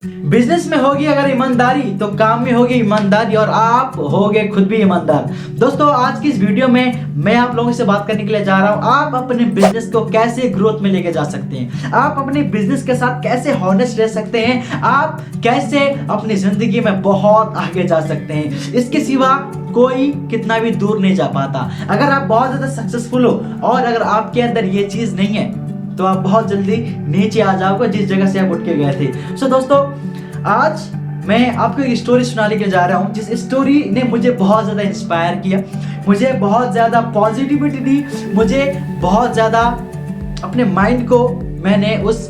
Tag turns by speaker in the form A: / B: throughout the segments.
A: Business में होगी अगर ईमानदारी तो काम में होगी ईमानदारी और आप होगे खुद भी ईमानदार। दोस्तों आज की इस वीडियो में मैं आप लोगों से बात करने के लिए जा रहा हूं आप अपने बिजनेस को कैसे ग्रोथ में लेके जा सकते हैं, आप अपने बिजनेस के साथ कैसे हॉनेस्ट रह सकते हैं, आप कैसे अपनी जिंदगी में बहुत आगे जा सकते हैं। इसके सिवा कोई कितना भी दूर नहीं जा पाता। अगर आप बहुत ज्यादा सक्सेसफुल हो और अगर आपके अंदर ये चीज नहीं है तो आप बहुत जल्दी नीचे आ जाओगे जिस जगह से आप उठ के गए थे। सो दोस्तों आज मैं आपको एक स्टोरी सुनाने के जा रहा हूँ जिस स्टोरी ने मुझे बहुत ज़्यादा इंस्पायर किया, मुझे बहुत ज़्यादा पॉजिटिविटी दी, मुझे बहुत ज़्यादा अपने माइंड को मैंने उस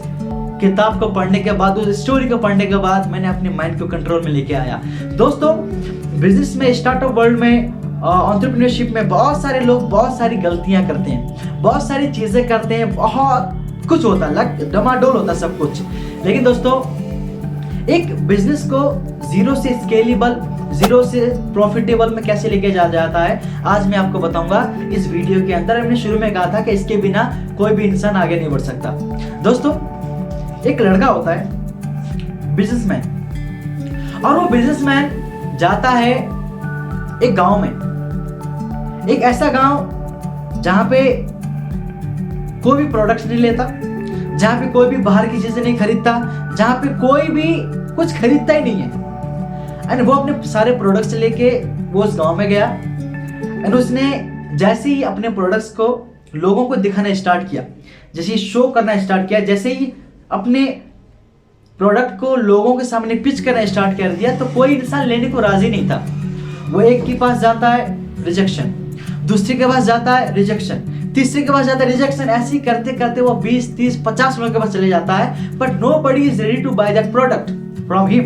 A: किताब को पढ़ने के बाद, उस स्टोरी को पढ़ने के बाद मैंने अपने माइंड को कंट्रोल में लेके आया। दोस्तों बिजनेस में, स्टार्टअप वर्ल्ड में, एंटरप्रेन्योरशिप में बहुत सारे लोग बहुत सारी गलतियां करते हैं, बहुत सारी चीज़ें करते हैं, बहुत कुछ होता है, डमाडोल होता है सब कुछ। लेकिन दोस्तों एक बिजनेस को जीरो से स्केलेबल, जीरो से प्रॉफिटेबल में कैसे लेके जाता है आज मैं आपको बताऊंगा इस वीडियो के अंदर। हमने शुरू में कहा था कि इसके बिना कोई भी इंसान आगे नहीं बढ़ सकता। दोस्तों एक लड़का होता है बिजनेसमैन और वो बिजनेसमैन जाता है एक गांव में, एक ऐसा गांव जहां पे कोई भी प्रोडक्ट्स नहीं लेता, जहां पे कोई भी बाहर की चीजें नहीं खरीदता, जहां पे कोई भी कुछ खरीदता ही नहीं है। एंड वो अपने सारे प्रोडक्ट्स लेके वो उस गांव में गया एंड उसने जैसे ही अपने प्रोडक्ट्स को लोगों को दिखाना स्टार्ट किया, जैसे ही शो करना स्टार्ट किया, जैसे ही अपने प्रोडक्ट को लोगों के सामने पिच करना स्टार्ट कर दिया तो कोई इंसान लेने को राजी नहीं था। वो एक के पास जाता है रिजेक्शन, दूसरे के पास जाता है रिजेक्शन, तीसरे के पास जाता है रिजेक्शन, ऐसे ही करते करते वो 20, 30, 50 लोगों के पास चले जाता है but nobody is ready to buy that product from him.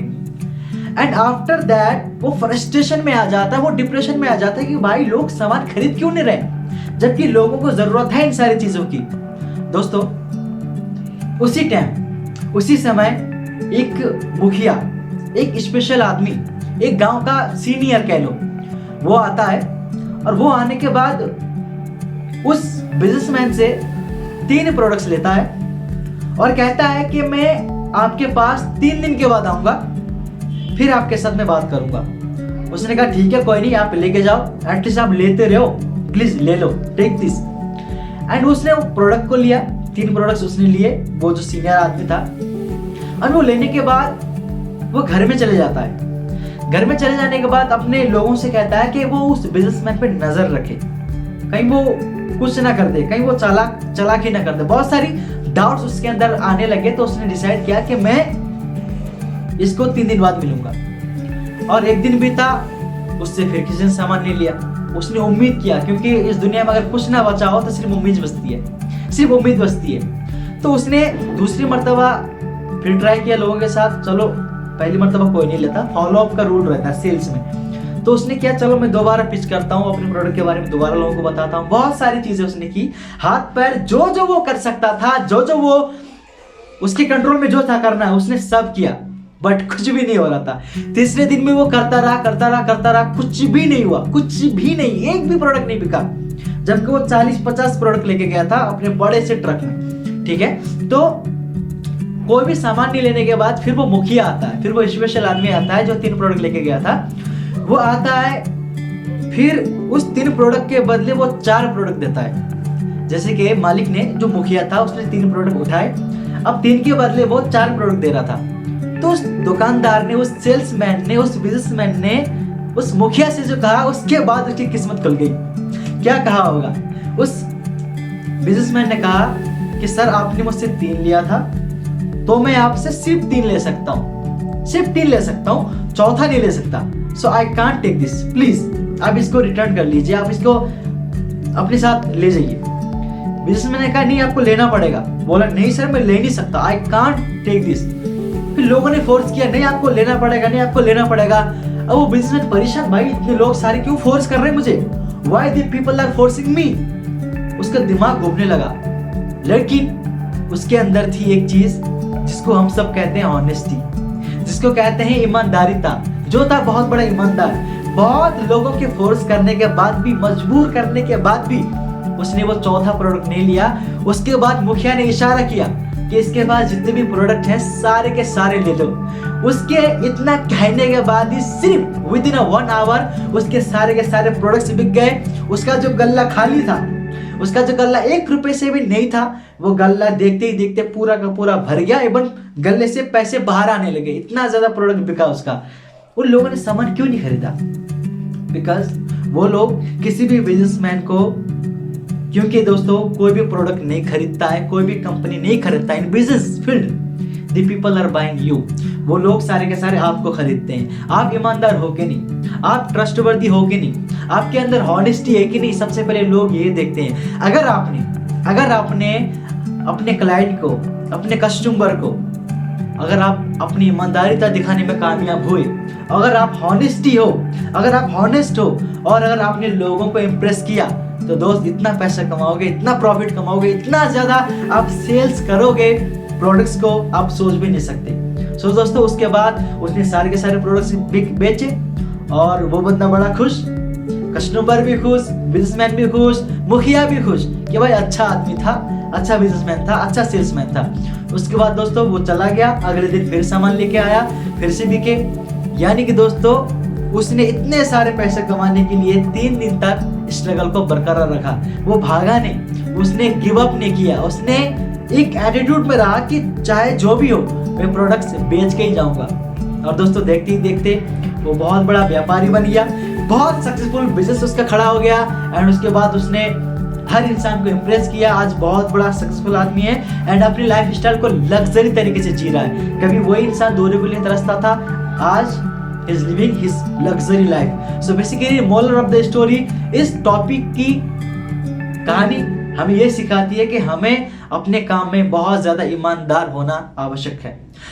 A: And after that वो फ्रस्ट्रेशन में आ जाता है, वो डिप्रेशन में आ जाता है कि भाई लोग सामान खरीद क्यों नहीं रहे जबकि लोगों को जरूरत है इन सारी चीजों की। दोस्तों उसी टाइम, उसी समय एक मुखिया, एक स्पेशल आदमी, एक गांव का सीनियर कह लो, वो आता है और वो आने के बाद उस बिजनेसमैन से 3 प्रोडक्ट्स लेता है और कहता है कि मैं आपके पास 3 दिन के बाद आऊंगा, फिर आपके साथ मैं बात करूंगा। उसने कहा ठीक है कोई नहीं, आप लेके जाओ, एटलीस्ट आप लेते रहो, प्लीज ले लो, टेक दिस। एंड उसने वो प्रोडक्ट को लिया, 3 प्रोडक्ट्स उसने लिए, वो जो सीनियर आदमी था। और वो लेने के बाद वो घर में चले जाता है। घर में चले जाने के बाद अपने लोगों से कहता है कि वो उस बिजनेसमैन पे नजर रखे, कहीं वो कुछ ना कर दे, कहीं वो चालाकी ना कर दे। बहुत सारी डाउट्स उसके अंदर आने लगे तो उसने डिसाइड किया कि मैं इसको 3 दिन बाद मिलूंगा। और एक दिन बीता, उससे फिर किसी ने सामान नहीं लिया। उसने उम्मीद किया, क्योंकि इस दुनिया में अगर कुछ ना बचा हो तो सिर्फ उम्मीद बचती है, सिर्फ उम्मीद बचती है। तो उसने दूसरी मर्तबा फिर ट्राई किया लोगों के साथ, चलो पहली मर्तबा कोई नहीं लेता, फॉलो अप का रूल रहता है सेल्स में। तो उसने किया चलो मैं दोबारा पिच करता हूँ, अपने प्रोडक्ट के बारे में दोबारा लोगों को बताता हूँ। बहुत सारी चीजें उसने की, हाथ पैर जो जो वो कर सकता था, जो जो वो उसके कंट्रोल में जो था करना है उसने सब किया बट कुछ भी नहीं हो रहा था। तीसरे दिन में वो करता रहा, कुछ भी नहीं हुआ, कुछ भी नहीं, एक भी प्रोडक्ट नहीं बिका, जबकि वो 40-50 प्रोडक्ट लेके गया था अपने बड़े से ट्रक में। ठीक है, तो कोई भी सामान नहीं लेने के बाद फिर वो मुखिया आता है, फिर वो स्पेशल आदमी आता है जो 3 प्रोडक्ट लेके गया था। वो आता है, फिर उस 3 प्रोडक्ट के बदले वो 4 प्रोडक्ट देता है। जैसे कि मालिक ने, जो मुखिया था, उसने 3 प्रोडक्ट उठाए, अब 3 के बदले वो 4 प्रोडक्ट दे रहा था। तो उस दुकानदार ने, उस सेल्समैन ने, उस बिजनेसमैन ने उस मुखिया से जो कहा, उसके बाद उसकी किस्मत खुल गई। क्या कहा होगा? उस बिजनेसमैन ने कहा कि सर आपने मुझसे 3 लिया था तो मैं आपसे सिर्फ 3 ले सकता हूँ, सिर्फ 3 ले सकता हूँ, चौथा नहीं ले सकता। So I can't take this, please आप इसको रिटर्न कर लीजिए, आप इसको अपने साथ ले जाइए। बिजनेसमैन ने कहा नहीं आपको लेना पड़ेगा। बोला नहीं सर मैं ले नहीं सकता, आई कांट टेक दिस। फिर लोगों ने फोर्स किया, नहीं आपको लेना पड़ेगा, नहीं आपको लेना पड़ेगा। अब वो बिजनेसमैन परेशान, भाई इतने लोग सारे क्यों फोर्स कर रहे हैं मुझे, why the people are forcing me. उसका दिमाग घूमने लगा, लेकिन उसके अंदर थी एक चीज जिसको हम सब कहते हैं ऑनेस्टी, जिसको कहते हैं ईमानदारीता। जो था बहुत बड़ा ईमानदार, बहुत लोगों के फोर्स करने के बाद भी, मजबूर करने के बाद भी उसने वो चौथा प्रोडक्ट नहीं लिया। उसके बाद मुखिया ने इशारा किया कि इसके पास जितने भी प्रोडक्ट हैं सारे के सारे ले लो। उसके इतना कहने के बाद ही सिर्फ विद इन 1 आवर उसके सारे के सारे प्रोडक्ट्स बिक गए। उसका जो गल्ला खाली था, उसका जो गल्ला 1 रुपए से भी नहीं था, वो गल्ला देखते ही देखते पूरा का पूरा भर गया एवं गल्ले से पैसे बाहर आने लगे। इतना ज्यादा प्रोडक्ट बिका उसका। उन लोगों ने सामान क्यों नहीं खरीदा? बिकॉज वो लोग किसी भी बिजनेसमैन को, क्योंकि दोस्तों कोई भी प्रोडक्ट नहीं खरीदता है, कोई भी कंपनी नहीं खरीदता in business field, the people are buying you. वो लोग सारे के सारे आपको खरीदते हैं। आप ईमानदार हो कि नहीं, आप ट्रस्टवर्दी हो कि नहीं, आपके अंदर हॉनेस्टी है कि नहीं, सबसे पहले लोग ये देखते हैं। अगर आपने अपने क्लाइंट को, अपने कस्टमर को, अगर आप अपनी ईमानदारीता दिखाने में कामयाब हुए, अगर आप हॉनेस्टी हो, अगर आप हॉनेस्ट हो और अगर आपने लोगों को इम्प्रेस किया, तो दोस्त इतना पैसा कमाओगे, इतना प्रॉफिट कमाओगे, इतना ज्यादा आप सेल्स करोगे प्रोडक्ट्स को, आप सोच भी नहीं सकते। सो दोस्तों उसके बाद उसने सारे के सारे प्रोडक्ट्स बेचे और वो बंदा बड़ा खुश, कस्टमर भी खुश, बिजनेसमैन भी खुश, मुखिया भी खुश कि भाई अच्छा आदमी था, अच्छा बिजनेसमैन था, अच्छा सेल्समैन था। उसके बाद दोस्तों वो चला गया, अगले दिन फिर सामान लेके आया, फिर से बिके। यानी कि दोस्तों उसने इतने सारे पैसे कमाने के लिए 3 दिन तक स्ट्रगल को बरकरार रखा। वो भागा नहीं, उसने गिव अप नहीं किया, उसने एक एटीट्यूड में रहा कि चाहे जो भी हो मैं प्रोडक्ट्स बेच के ही जाऊंगा। और दोस्तों देखते ही देखते वो बहुत बड़ा व्यापारी बन गया, बहुत सक्सेसफुल बिजनेस उसका खड़ा हो गया। एंड उसके बाद उसने हर इंसान को इम्प्रेस किया, आज बहुत बड़ा सक्सेसफुल आदमी है एंड अपनी लाइफ स्टाइल को लग्जरी तरीके से जी रहा है। कभी वही इंसान 2 रुपये के लिए तरसता था, आज is living his luxury life. So basically moral of the story, इस टॉपिक की कहानी हमें ये सिखाती है कि हमें अपने काम में बहुत ज्यादा ईमानदार होना आवश्यक है,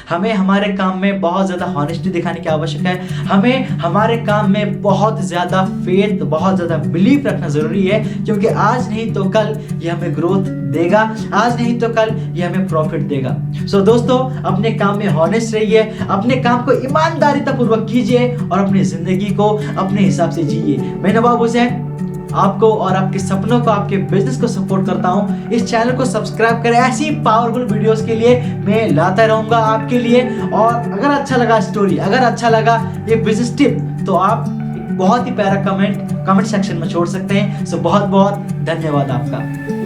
A: हमें हमारे काम में बहुत ज्यादा हॉनेस्टी दिखाने की आवश्यक है, हमें हमारे काम में बहुत ज्यादा फेथ, बहुत ज्यादा बिलीफ रखना जरूरी है, क्योंकि आज नहीं तो कल ये हमें ग्रोथ देगा, आज नहीं तो कल ये हमें प्रॉफिट देगा। सो दोस्तों अपने काम में हॉनेस्ट रहिए, अपने काम को ईमानदारीता पूर्वक कीजिए और अपनी जिंदगी को अपने हिसाब से जिए। मैं नवाब हुसैन आपको और आपके सपनों को, आपके बिजनेस को सपोर्ट करता हूं। इस चैनल को सब्सक्राइब करें, ऐसी पावरफुल वीडियोस के लिए मैं लाता रहूंगा आपके लिए। और अगर अच्छा लगा स्टोरी, अगर अच्छा लगा ये बिजनेस टिप, तो आप बहुत ही प्यारा कमेंट सेक्शन में छोड़ सकते हैं। सो बहुत बहुत धन्यवाद आपका।